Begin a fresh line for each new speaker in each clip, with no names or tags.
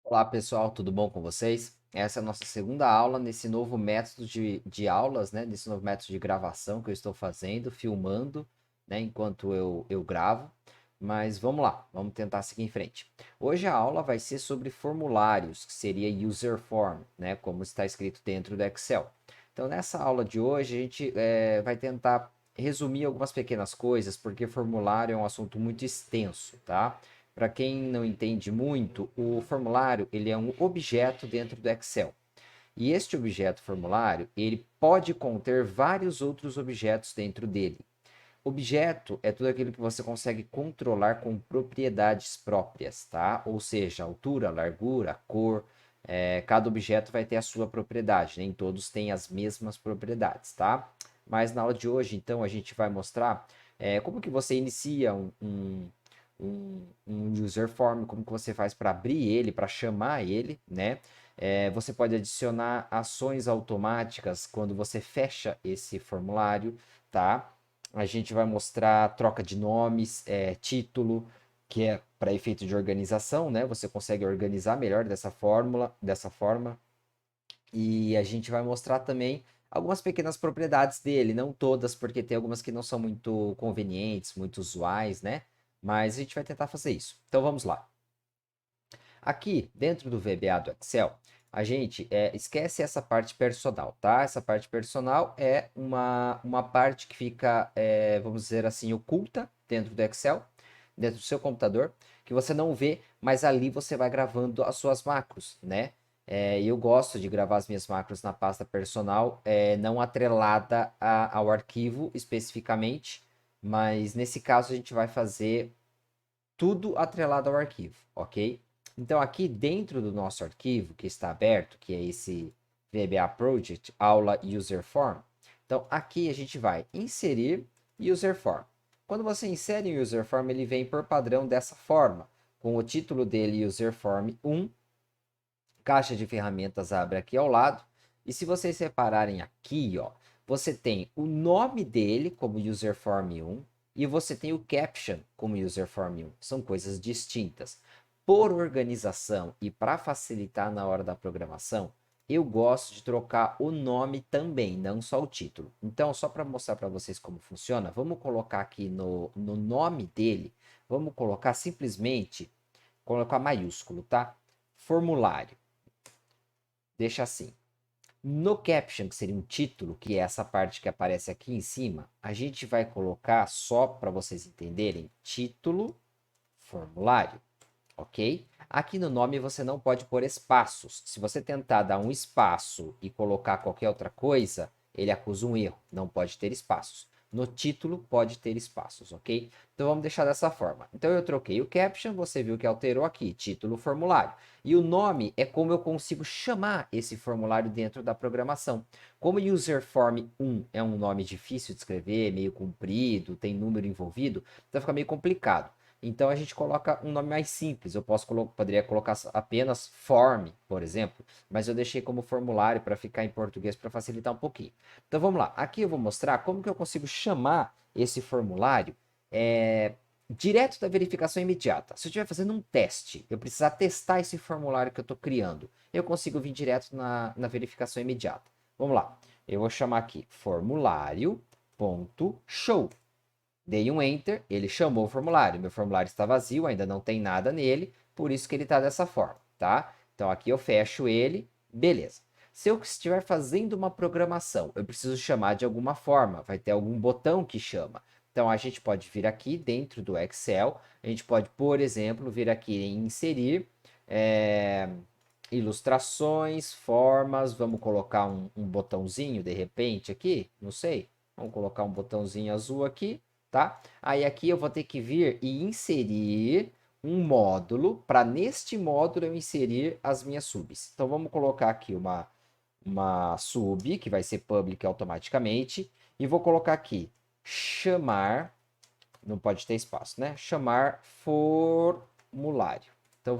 Olá pessoal, tudo bom com vocês? Essa é a nossa segunda aula nesse novo método de aulas, né? Nesse novo método de gravação que eu estou fazendo, filmando, né? Enquanto eu gravo. Mas vamos lá, vamos tentar seguir em frente. Hoje a aula vai ser sobre formulários, que seria user form, né? Como está escrito dentro do Excel. Então nessa aula de hoje a gente vai tentar resumir algumas pequenas coisas, porque formulário é um assunto muito extenso, tá? Para quem não entende muito, o formulário ele é um objeto dentro do Excel. E este objeto formulário, ele pode conter vários outros objetos dentro dele. Objeto é tudo aquilo que você consegue controlar com propriedades próprias, tá? Ou seja, altura, largura, cor, cada objeto vai ter a sua propriedade, nem todos têm as mesmas propriedades, tá? Mas na aula de hoje, então, a gente vai mostrar como que você inicia um user form, como que você faz para abrir ele, para chamar ele, né? Você pode adicionar ações automáticas quando você fecha esse formulário, tá? A gente vai mostrar troca de nomes, título, que é para efeito de organização, né? Você consegue organizar melhor dessa forma. E a gente vai mostrar também algumas pequenas propriedades dele, não todas, porque tem algumas que não são muito convenientes, muito usuais, né? Mas a gente vai tentar fazer isso. Então vamos lá. Aqui, dentro do VBA do Excel, a gente esquece essa parte personal, tá? Essa parte personal é uma parte que fica, vamos dizer assim, oculta dentro do Excel, dentro do seu computador, que você não vê, mas ali você vai gravando as suas macros, né? Eu gosto de gravar as minhas macros na pasta personal, não atrelada ao arquivo especificamente, mas nesse caso a gente vai fazer tudo atrelado ao arquivo, ok? Então, aqui dentro do nosso arquivo que está aberto, que é esse VBA Project Aula User Form, então aqui a gente vai inserir User Form. Quando você insere o User Form, ele vem por padrão dessa forma, com o título dele User Form 1, caixa de ferramentas abre aqui ao lado, e se vocês repararem aqui, ó, você tem o nome dele como userform 1 e você tem o caption como userform 1. São coisas distintas. Por organização e para facilitar na hora da programação, eu gosto de trocar o nome também, não só o título. Então, só para mostrar para vocês como funciona, vamos colocar aqui no nome dele, vamos colocar simplesmente, colocar maiúsculo, tá? Formulário. Deixa assim. No caption, que seria um título, que é essa parte que aparece aqui em cima, a gente vai colocar, só para vocês entenderem, título formulário, ok? Aqui no nome você não pode pôr espaços. Se você tentar dar um espaço e colocar qualquer outra coisa, ele acusa um erro, não pode ter espaços. No título pode ter espaços, ok? Então vamos deixar dessa forma. Então eu troquei o caption, você viu que alterou aqui, título formulário. E o nome é como eu consigo chamar esse formulário dentro da programação. Como userform 1 é um nome difícil de escrever, meio comprido, tem número envolvido, então fica meio complicado. Então a gente coloca um nome mais simples. Poderia colocar apenas form, por exemplo, mas eu deixei como formulário para ficar em português para facilitar um pouquinho. Então vamos lá. Aqui eu vou mostrar como que eu consigo chamar esse formulário direto da verificação imediata. Se eu estiver fazendo um teste, eu precisar testar esse formulário que eu estou criando, eu consigo vir direto na verificação imediata. Vamos lá. Eu vou chamar aqui formulário.show. Dei um enter, ele chamou o formulário. Meu formulário está vazio, ainda não tem nada nele, por isso que ele está dessa forma, tá? Então aqui eu fecho ele, beleza. Se eu estiver fazendo uma programação, eu preciso chamar de alguma forma, vai ter algum botão que chama. Então a gente pode vir aqui dentro do Excel, a gente pode, por exemplo, vir aqui em inserir ilustrações, formas, vamos colocar um botãozinho de repente aqui, não sei, vamos colocar um botãozinho azul aqui, tá? Aí aqui eu vou ter que vir e inserir um módulo, para neste módulo eu inserir as minhas subs. Então vamos colocar aqui uma sub, que vai ser public automaticamente, e vou colocar aqui chamar, não pode ter espaço, né? Chamar formulário. Então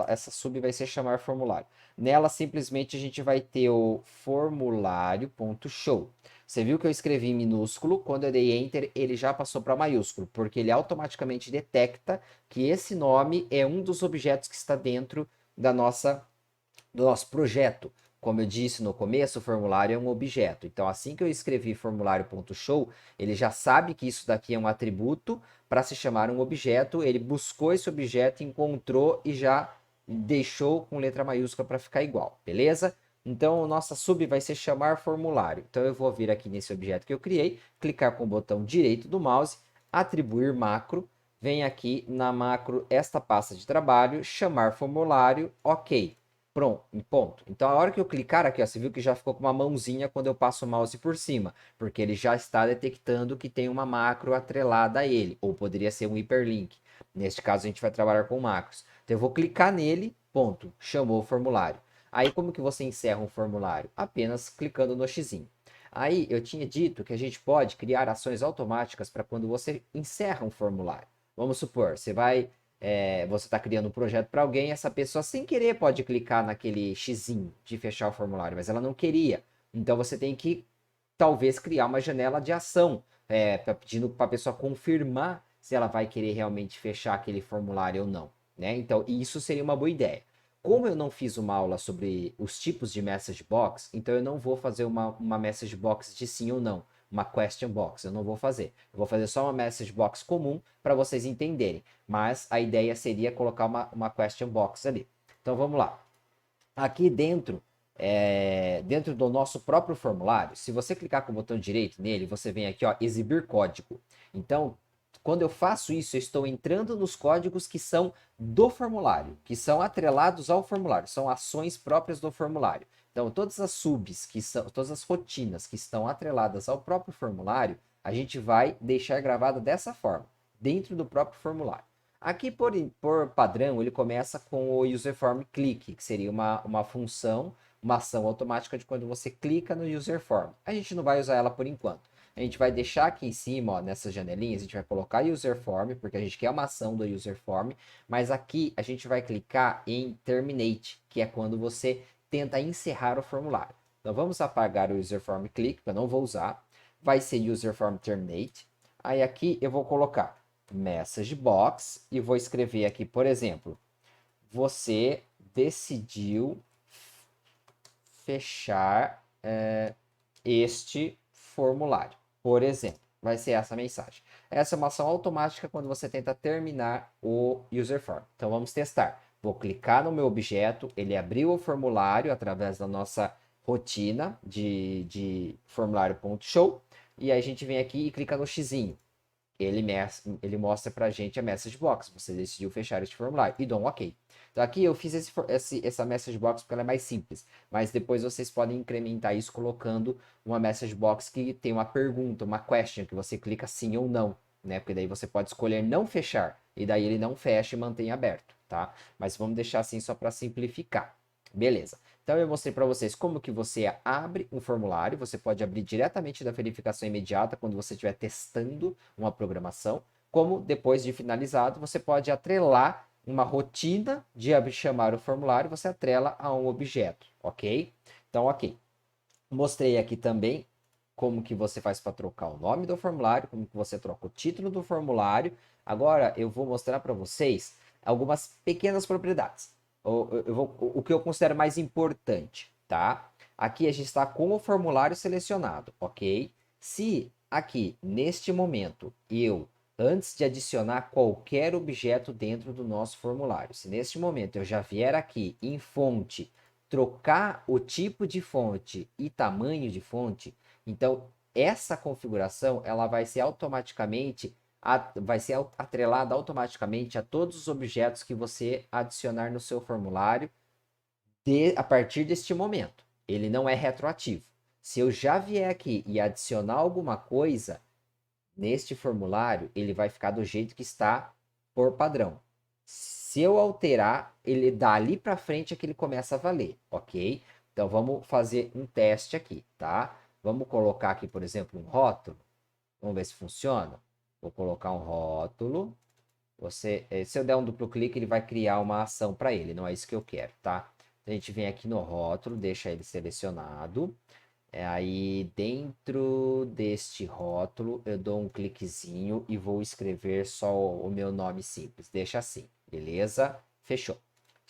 essa sub vai ser chamar formulário. Nela simplesmente a gente vai ter o formulário.show. Você viu que eu escrevi em minúsculo, quando eu dei enter, ele já passou para maiúsculo, porque ele automaticamente detecta que esse nome é um dos objetos que está dentro do nosso projeto. Como eu disse no começo, o formulário é um objeto. Então, assim que eu escrevi formulário.show, ele já sabe que isso daqui é um atributo para se chamar um objeto. Ele buscou esse objeto, encontrou e já deixou com letra maiúscula para ficar igual, beleza? Então, nossa sub vai ser chamar formulário. Então, eu vou vir aqui nesse objeto que eu criei, clicar com o botão direito do mouse, atribuir macro, vem aqui na macro esta pasta de trabalho, chamar formulário, ok. Pronto, ponto. Então, a hora que eu clicar aqui, ó, você viu que já ficou com uma mãozinha quando eu passo o mouse por cima, porque ele já está detectando que tem uma macro atrelada a ele, ou poderia ser um hiperlink. Neste caso, a gente vai trabalhar com macros. Então, eu vou clicar nele, ponto, chamou o formulário. Aí, como que você encerra um formulário? Apenas clicando no xizinho. Aí, eu tinha dito que a gente pode criar ações automáticas para quando você encerra um formulário. Vamos supor, você está criando um projeto para alguém, essa pessoa sem querer pode clicar naquele xizinho de fechar o formulário, mas ela não queria. Então você tem que talvez criar uma janela de ação, pedindo para a pessoa confirmar se ela vai querer realmente fechar aquele formulário ou não, né? Então isso seria uma boa ideia. Como eu não fiz uma aula sobre os tipos de message box, então eu não vou fazer uma message box de sim ou não, uma question box, eu não vou fazer. Eu vou fazer só uma message box comum para vocês entenderem. Mas a ideia seria colocar uma question box ali. Então vamos lá. Aqui dentro do nosso próprio formulário, se você clicar com o botão direito nele, você vem aqui, ó, exibir código. Então, quando eu faço isso, eu estou entrando nos códigos que são do formulário, que são atrelados ao formulário, são ações próprias do formulário. Então, todas as subs, todas as rotinas que estão atreladas ao próprio formulário, a gente vai deixar gravada dessa forma, dentro do próprio formulário. Aqui, por padrão, ele começa com o userform click, que seria uma função, uma ação automática de quando você clica no userform. A gente não vai usar ela por enquanto. A gente vai deixar aqui em cima, ó, nessas janelinhas, a gente vai colocar userform, porque a gente quer uma ação do userform, mas aqui a gente vai clicar em terminate, que é quando você tenta encerrar o formulário. Então vamos apagar o userform click, que eu não vou usar. Vai ser userform terminate. Aí aqui eu vou colocar message box e vou escrever aqui, por exemplo, você decidiu fechar este formulário, por exemplo. Vai ser essa mensagem. Essa é uma ação automática quando você tenta terminar o user form. Então vamos testar. Vou clicar no meu objeto, ele abriu o formulário através da nossa rotina de formulário.show. E aí a gente vem aqui e clica no xizinho. Ele mostra pra gente a message box. Você decidiu fechar este formulário e dá um OK. Então aqui eu fiz essa message box porque ela é mais simples, mas depois vocês podem incrementar isso colocando uma message box que tem uma pergunta, uma question, que você clica sim ou não, né? Porque daí você pode escolher não fechar, e daí ele não fecha e mantém aberto, tá? Mas vamos deixar assim só para simplificar. Beleza. Então eu mostrei para vocês como que você abre um formulário, você pode abrir diretamente da verificação imediata quando você estiver testando uma programação, como depois de finalizado, você pode atrelar uma rotina de chamar o formulário, você atrela a um objeto, ok? Então, ok. Mostrei aqui também como que você faz para trocar o nome do formulário, como que você troca o título do formulário. Agora eu vou mostrar para vocês algumas pequenas propriedades. O que eu considero mais importante, tá? Aqui a gente está com o formulário selecionado, ok? Se aqui, neste momento, antes de adicionar qualquer objeto dentro do nosso formulário, se neste momento eu já vier aqui em fonte, trocar o tipo de fonte e tamanho de fonte, então essa configuração ela vai ser atrelada automaticamente a todos os objetos que você adicionar no seu formulário a partir deste momento. Ele não é retroativo. Se eu já vier aqui e adicionar alguma coisa neste formulário, ele vai ficar do jeito que está por padrão. Se eu alterar, ele dali para frente é que ele começa a valer, ok? Então vamos fazer um teste aqui, tá? Vamos colocar aqui, por exemplo, um rótulo. Vamos ver se funciona. Vou colocar um rótulo. Se eu der um duplo clique, ele vai criar uma ação para ele. Não é isso que eu quero, tá? A gente vem aqui no rótulo, deixa ele selecionado. Aí dentro deste rótulo eu dou um cliquezinho e vou escrever só o meu nome simples. Deixa assim, beleza? Fechou.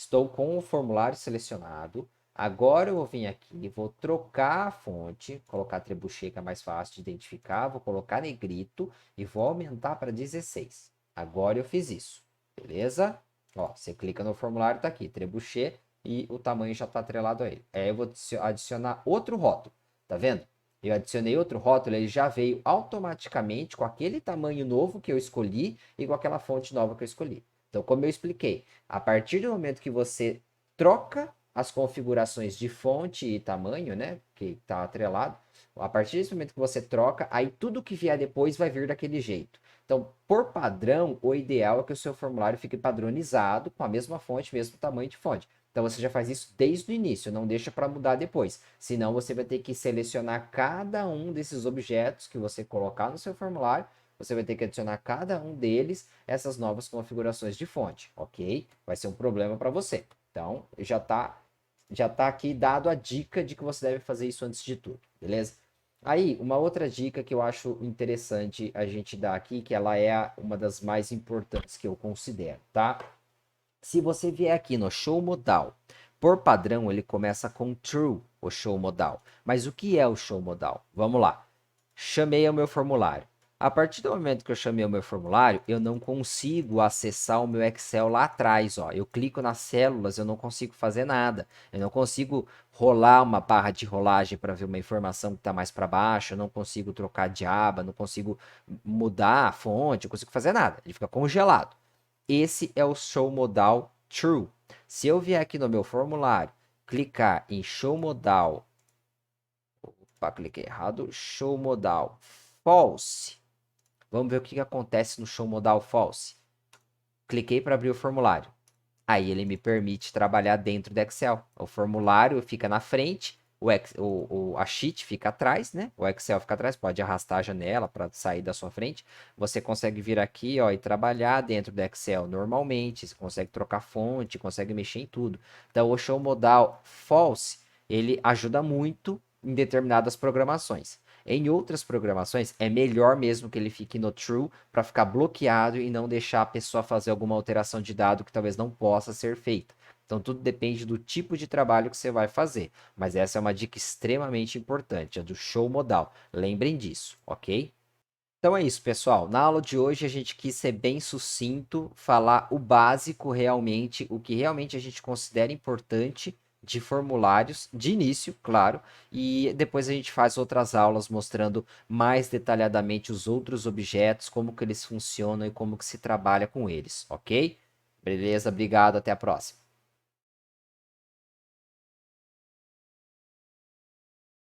Estou com o formulário selecionado. Agora eu vou vir aqui, vou trocar a fonte, colocar trebuchet que é mais fácil de identificar, vou colocar negrito e vou aumentar para 16. Agora eu fiz isso, beleza? Ó, você clica no formulário, tá aqui, trebuchet e o tamanho já está atrelado a ele. Aí eu vou adicionar outro rótulo, tá vendo? Eu adicionei outro rótulo, ele já veio automaticamente com aquele tamanho novo que eu escolhi e com aquela fonte nova que eu escolhi. Então, como eu expliquei, a partir do momento que você troca as configurações de fonte e tamanho, né, que está atrelado, a partir desse momento que você troca, aí tudo que vier depois vai vir daquele jeito. Então, por padrão, o ideal é que o seu formulário fique padronizado com a mesma fonte, mesmo tamanho de fonte. Então você já faz isso desde o início, não deixa para mudar depois. Senão você vai ter que selecionar cada um desses objetos que você colocar no seu formulário. Você vai ter que adicionar cada um deles essas novas configurações de fonte, ok? Vai ser um problema para você. Então já tá aqui dado a dica de que você deve fazer isso antes de tudo, beleza? Aí, uma outra dica que eu acho interessante a gente dar aqui, que ela é uma das mais importantes que eu considero, tá? Se você vier aqui no show modal, por padrão ele começa com true, o show modal. Mas o que é o show modal? Vamos lá. Chamei o meu formulário. A partir do momento que eu chamei o meu formulário, eu não consigo acessar o meu Excel lá atrás, ó. Eu clico nas células, eu não consigo fazer nada. Eu não consigo rolar uma barra de rolagem para ver uma informação que está mais para baixo, eu não consigo trocar de aba, não consigo mudar a fonte, não consigo fazer nada. Ele fica congelado. Esse é o show modal true. Se eu vier aqui no meu formulário, clicar em show modal, opa, cliquei errado, show modal false. Vamos ver o que acontece no show modal false. Cliquei para abrir o formulário. Aí ele me permite trabalhar dentro do Excel. O formulário fica na frente, a sheet fica atrás, né? O Excel fica atrás, pode arrastar a janela para sair da sua frente. Você consegue vir aqui, ó, e trabalhar dentro do Excel normalmente. Você consegue trocar fonte, consegue mexer em tudo. Então, o show modal false, ele ajuda muito em determinadas programações. Em outras programações, é melhor mesmo que ele fique no true para ficar bloqueado e não deixar a pessoa fazer alguma alteração de dado que talvez não possa ser feita. Então, tudo depende do tipo de trabalho que você vai fazer. Mas essa é uma dica extremamente importante, a do show modal. Lembrem disso, ok? Então é isso, pessoal. Na aula de hoje a gente quis ser bem sucinto, falar o básico realmente, o que realmente a gente considera importante de formulários, de início, claro, e depois a gente faz outras aulas mostrando mais detalhadamente os outros objetos, como que eles funcionam e como que se trabalha com eles, ok? Beleza, obrigado, até a próxima.